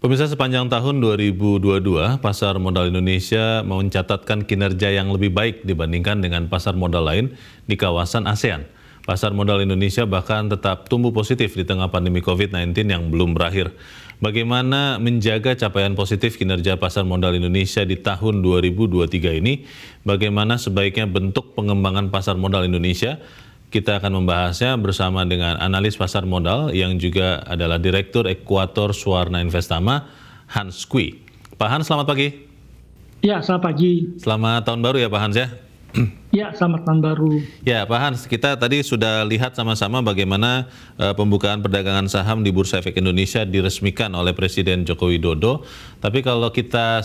Pemirsa, sepanjang tahun 2022, pasar modal Indonesia mencatatkan kinerja yang lebih baik dibandingkan dengan pasar modal lain di kawasan ASEAN. Pasar modal Indonesia bahkan tetap tumbuh positif di tengah pandemi COVID-19 yang belum berakhir. Bagaimana menjaga capaian positif kinerja pasar modal Indonesia di tahun 2023 ini? Bagaimana sebaiknya bentuk pengembangan pasar modal Indonesia? Kita akan membahasnya bersama dengan analis pasar modal yang juga adalah Direktur Ekuator Suwarna Investama, Hans Kui. Pak Hans, selamat pagi. Ya, selamat pagi. Selamat tahun baru ya Pak Hans ya. Ya, selamat tahun baru. Ya Pak Hans, kita tadi sudah lihat sama-sama bagaimana pembukaan perdagangan saham di Bursa Efek Indonesia diresmikan oleh Presiden Joko Widodo. Tapi kalau kita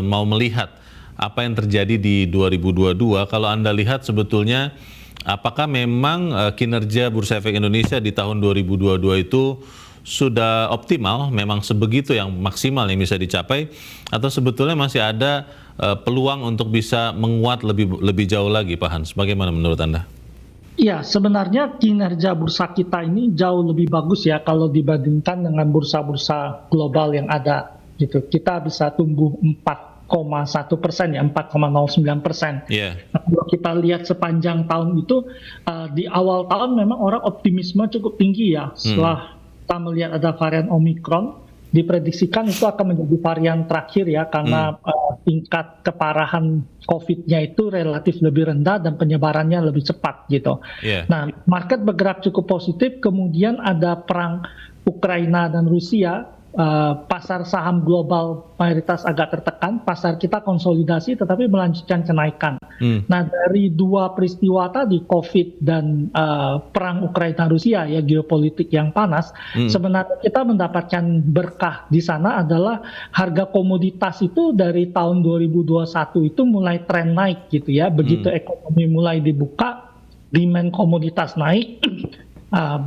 mau melihat apa yang terjadi di 2022, kalau Anda lihat sebetulnya apakah memang kinerja Bursa Efek Indonesia di tahun 2022 itu sudah optimal, memang sebegitu yang maksimal yang bisa dicapai, atau sebetulnya masih ada peluang untuk bisa menguat lebih jauh lagi, Pak Hans? Bagaimana menurut Anda? Ya, sebenarnya kinerja bursa kita ini jauh lebih bagus ya kalau dibandingkan dengan bursa-bursa global yang ada. Gitu. Kita bisa tumbuh 4,1% ya, 4,09%. Yeah. Nah, kalau kita lihat sepanjang tahun itu, di awal tahun memang orang optimisme cukup tinggi ya. Setelah kita melihat ada varian Omicron, diprediksikan itu akan menjadi varian terakhir ya, karena tingkat keparahan COVID-nya itu relatif lebih rendah dan penyebarannya lebih cepat gitu. Yeah. Nah, market bergerak cukup positif, kemudian ada perang Ukraina dan Rusia. Pasar saham global mayoritas agak tertekan, pasar kita konsolidasi tetapi melanjutkan kenaikan. Nah, dari dua peristiwa tadi, COVID dan perang Ukraina Rusia ya, geopolitik yang panas, sebenarnya kita mendapatkan berkah di sana adalah harga komoditas itu dari tahun 2021 itu mulai tren naik gitu ya. Begitu ekonomi mulai dibuka, demand komoditas naik,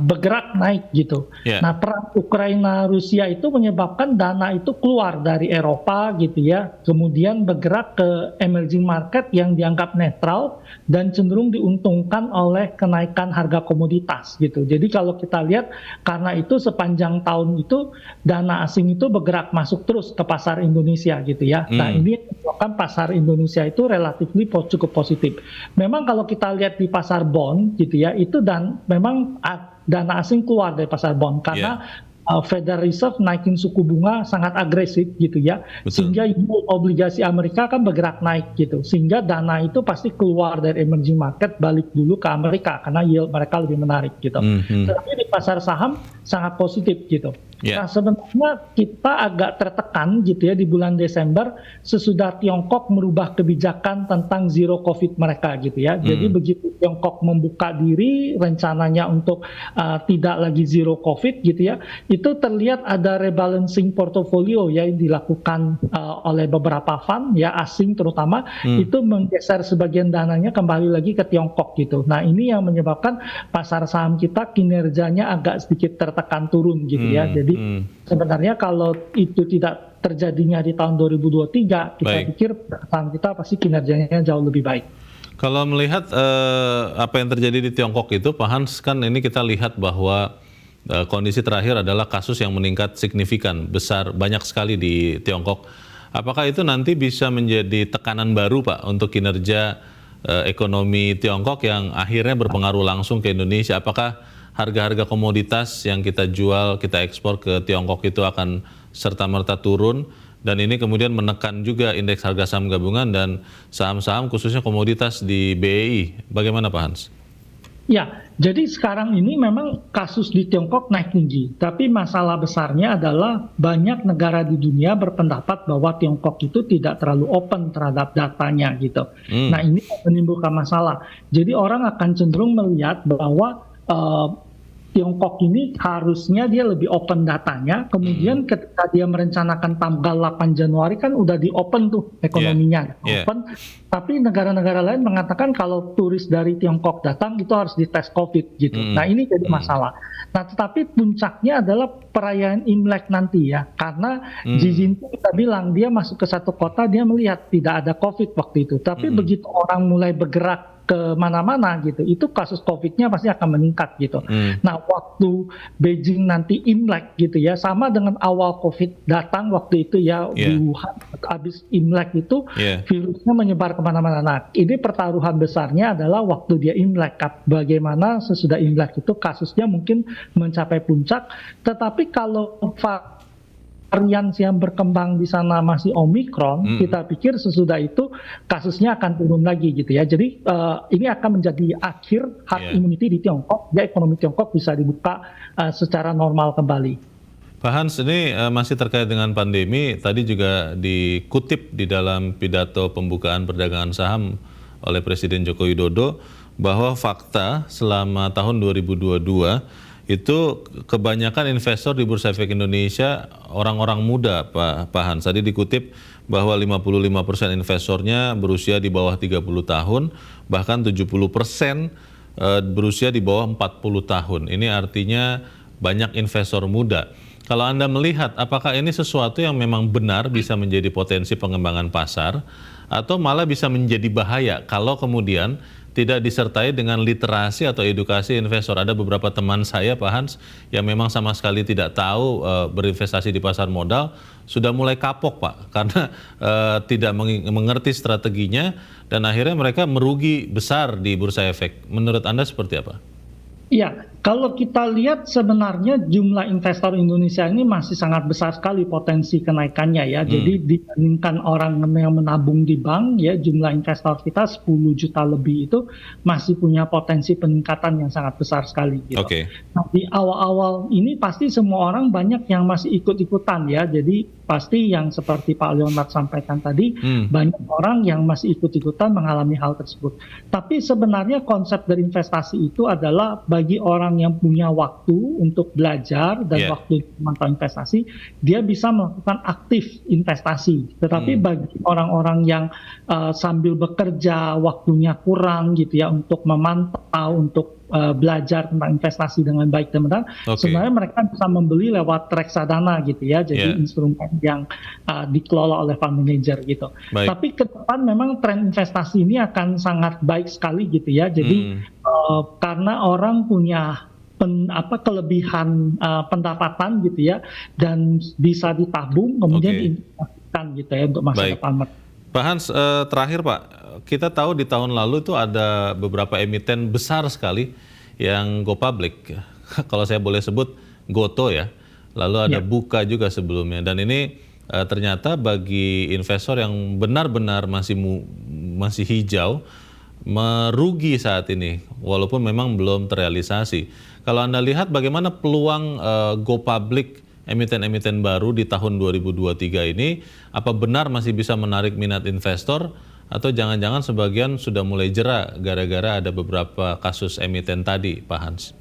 bergerak naik gitu. Yeah. Nah, perang Ukraina Rusia itu menyebabkan dana itu keluar dari Eropa gitu ya, kemudian bergerak ke emerging market yang dianggap netral dan cenderung diuntungkan oleh kenaikan harga komoditas gitu. Jadi kalau kita lihat, karena itu sepanjang tahun itu dana asing itu bergerak masuk terus ke pasar Indonesia gitu ya. Nah, ini menyebabkan pasar Indonesia itu relatif cukup positif. Memang kalau kita lihat di pasar bond gitu ya, itu dan memang dana asing keluar dari pasar bond karena Federal Reserve naikin suku bunga sangat agresif gitu ya. Betul. Sehingga yield obligasi Amerika kan bergerak naik gitu, sehingga dana itu pasti keluar dari emerging market balik dulu ke Amerika karena yield mereka lebih menarik gitu. Tapi di pasar saham sangat positif gitu. Nah, sebenarnya kita agak tertekan gitu ya di bulan Desember sesudah Tiongkok merubah kebijakan tentang zero COVID mereka gitu ya. Jadi begitu Tiongkok membuka diri rencananya untuk tidak lagi zero COVID gitu ya, itu terlihat ada rebalancing portofolio ya yang dilakukan oleh beberapa fund ya asing terutama, itu menggeser sebagian dananya kembali lagi ke Tiongkok gitu. Nah, ini yang menyebabkan pasar saham kita kinerjanya agak sedikit tertekan turun gitu ya. Jadi sebenarnya kalau itu tidak terjadinya di tahun 2023, kita pikir saham kita pasti kinerjanya jauh lebih baik. Kalau melihat apa yang terjadi di Tiongkok itu, Pak Hans, kan ini kita lihat bahwa kondisi terakhir adalah kasus yang meningkat signifikan, besar, banyak sekali di Tiongkok. Apakah itu nanti bisa menjadi tekanan baru, Pak, untuk kinerja ekonomi Tiongkok yang akhirnya berpengaruh langsung ke Indonesia? Apakah harga-harga komoditas yang kita jual, kita ekspor ke Tiongkok itu akan serta-merta turun, dan ini kemudian menekan juga indeks harga saham gabungan dan saham-saham khususnya komoditas di BEI. Bagaimana Pak Hans? Ya, jadi sekarang ini memang kasus di Tiongkok naik tinggi, tapi masalah besarnya adalah banyak negara di dunia berpendapat bahwa Tiongkok itu tidak terlalu open terhadap datanya gitu. Nah, ini menimbulkan masalah. Jadi orang akan cenderung melihat bahwa Tiongkok ini harusnya dia lebih open datanya, kemudian ketika dia merencanakan tanggal 8 Januari kan udah di open tuh ekonominya, open. Tapi negara-negara lain mengatakan kalau turis dari Tiongkok datang itu harus dites COVID gitu. Nah, ini jadi masalah. Nah, tetapi puncaknya adalah perayaan Imlek nanti ya, karena Xi Jinping kita bilang dia masuk ke satu kota dia melihat tidak ada COVID waktu itu, tapi begitu orang mulai bergerak kemana-mana gitu, itu kasus COVID-nya pasti akan meningkat gitu. Nah, waktu Beijing nanti Imlek gitu ya, sama dengan awal COVID datang waktu itu ya, di Wuhan, habis Imlek itu virusnya menyebar kemana-mana. Nah, ini pertaruhan besarnya adalah waktu dia Imlek, bagaimana sesudah Imlek itu kasusnya mungkin mencapai puncak, tetapi kalau varian yang berkembang di sana masih Omicron, kita pikir sesudah itu kasusnya akan turun lagi gitu ya. Jadi ini akan menjadi akhir herd immunity di Tiongkok, ya ekonomi Tiongkok bisa dibuka secara normal kembali. Pak Hans, ini masih terkait dengan pandemi, tadi juga dikutip di dalam pidato pembukaan perdagangan saham oleh Presiden Joko Widodo bahwa fakta selama tahun 2022 itu kebanyakan investor di Bursa Efek Indonesia orang-orang muda, Pak Hans. Tadi dikutip bahwa 55% investornya berusia di bawah 30 tahun, bahkan 70% berusia di bawah 40 tahun. Ini artinya banyak investor muda. Kalau Anda melihat, apakah ini sesuatu yang memang benar bisa menjadi potensi pengembangan pasar, atau malah bisa menjadi bahaya kalau kemudian tidak disertai dengan literasi atau edukasi investor? Ada beberapa teman saya, Pak Hans, yang memang sama sekali tidak tahu berinvestasi di pasar modal, sudah mulai kapok, Pak, karena tidak mengerti strateginya, dan akhirnya mereka merugi besar di Bursa Efek. Menurut Anda seperti apa? Ya, kalau kita lihat sebenarnya jumlah investor Indonesia ini masih sangat besar sekali potensi kenaikannya ya. Jadi dibandingkan orang yang menabung di bank ya, jumlah investor kita 10 juta lebih itu masih punya potensi peningkatan yang sangat besar sekali gitu. Nah, di awal-awal ini pasti semua orang banyak yang masih ikut-ikutan ya. Jadi pasti yang seperti Pak Leonard sampaikan tadi, banyak orang yang masih ikut-ikutan mengalami hal tersebut. Tapi sebenarnya konsep dari investasi itu adalah bagi orang yang punya waktu untuk belajar dan waktu memantau investasi, dia bisa melakukan aktif investasi. Tetapi bagi orang-orang yang sambil bekerja, waktunya kurang gitu ya untuk memantau, untuk belajar tentang investasi dengan baik dan benar, sebenarnya mereka bisa membeli lewat reksadana gitu ya, jadi instrumen yang dikelola oleh fund manager gitu. Tapi ke depan memang tren investasi ini akan sangat baik sekali gitu ya, jadi karena orang punya kelebihan pendapatan gitu ya, dan bisa ditabung kemudian diinvestasikan gitu ya untuk masa depan. Pak Hans, terakhir Pak, kita tahu di tahun lalu itu ada beberapa emiten besar sekali yang go public. Kalau saya boleh sebut Goto ya, lalu ada Buka juga sebelumnya. Dan ini ternyata bagi investor yang benar-benar masih hijau, merugi saat ini, walaupun memang belum terrealisasi. Kalau Anda lihat bagaimana peluang go public emiten-emiten baru di tahun 2023 ini, apa benar masih bisa menarik minat investor, atau jangan-jangan sebagian sudah mulai jera gara-gara ada beberapa kasus emiten tadi, Pak Hans?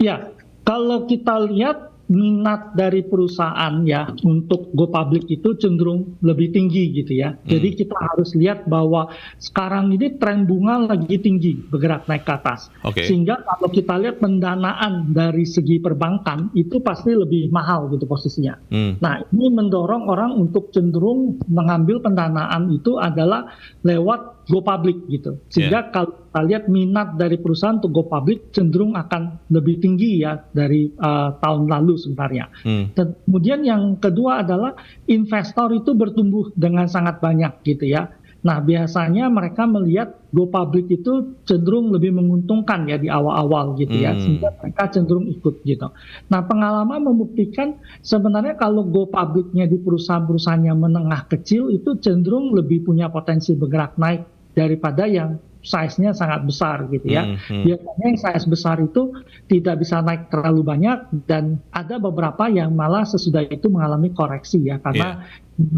Ya, kalau kita lihat minat dari perusahaan ya untuk go public itu cenderung lebih tinggi gitu ya. Jadi kita harus lihat bahwa sekarang ini tren bunga lagi tinggi, bergerak naik ke atas. Sehingga kalau kita lihat pendanaan dari segi perbankan itu pasti lebih mahal gitu posisinya. Nah, ini mendorong orang untuk cenderung mengambil pendanaan itu adalah lewat go public gitu. Sehingga kalau kita lihat minat dari perusahaan untuk go public cenderung akan lebih tinggi ya dari tahun lalu sebenarnya. Dan kemudian yang kedua adalah investor itu bertumbuh dengan sangat banyak gitu ya. Nah, biasanya mereka melihat go public itu cenderung lebih menguntungkan ya di awal-awal gitu ya, sehingga mereka cenderung ikut gitu. Nah, pengalaman membuktikan sebenarnya kalau go publicnya di perusahaan-perusahaan yang menengah kecil itu cenderung lebih punya potensi bergerak naik daripada yang size-nya sangat besar gitu ya. Biasanya yang size besar itu tidak bisa naik terlalu banyak, dan ada beberapa yang malah sesudah itu mengalami koreksi ya, karena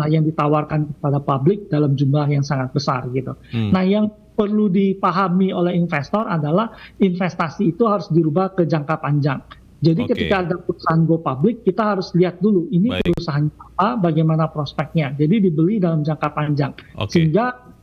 yang ditawarkan kepada publik dalam jumlah yang sangat besar gitu. Nah, yang perlu dipahami oleh investor adalah investasi itu harus dirubah ke jangka panjang. Jadi ketika ada perusahaan go public, kita harus lihat dulu ini perusahaan apa, bagaimana prospeknya. Jadi dibeli dalam jangka panjang, sehingga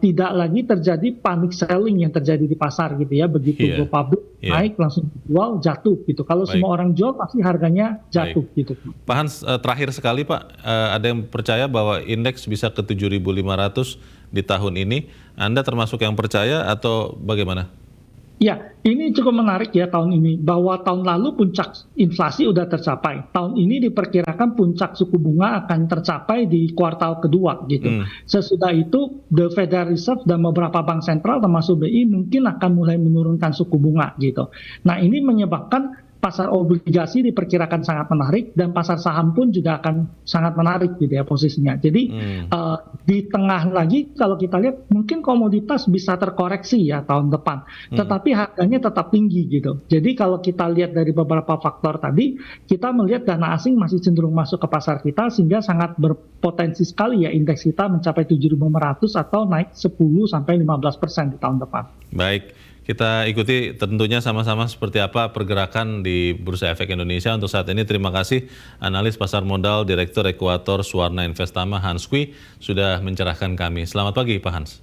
tidak lagi terjadi panic selling yang terjadi di pasar gitu ya. Begitu go public naik langsung jual, jatuh gitu. Kalau semua orang jual pasti harganya jatuh gitu. Pak Hans, terakhir sekali Pak, ada yang percaya bahwa indeks bisa ke 7.500 di tahun ini. Anda termasuk yang percaya atau bagaimana? Ya, ini cukup menarik ya tahun ini, bahwa tahun lalu puncak inflasi udah tercapai. Tahun ini diperkirakan puncak suku bunga akan tercapai di kuartal kedua gitu. Sesudah itu, The Federal Reserve dan beberapa bank sentral termasuk BI mungkin akan mulai menurunkan suku bunga gitu. Nah, ini menyebabkan pasar obligasi diperkirakan sangat menarik dan pasar saham pun juga akan sangat menarik gitu ya posisinya. Jadi di tengah lagi kalau kita lihat mungkin komoditas bisa terkoreksi ya tahun depan, tetapi harganya tetap tinggi gitu. Jadi kalau kita lihat dari beberapa faktor tadi, kita melihat dana asing masih cenderung masuk ke pasar kita sehingga sangat berpotensi sekali ya indeks kita mencapai 7.500 atau naik 10 sampai 15% di tahun depan. Baik, kita ikuti tentunya sama-sama seperti apa pergerakan di Bursa Efek Indonesia. Untuk saat ini terima kasih analis pasar modal Direktur Ekuator Suwarna Investama Hans Kui sudah mencerahkan kami. Selamat pagi Pak Hans.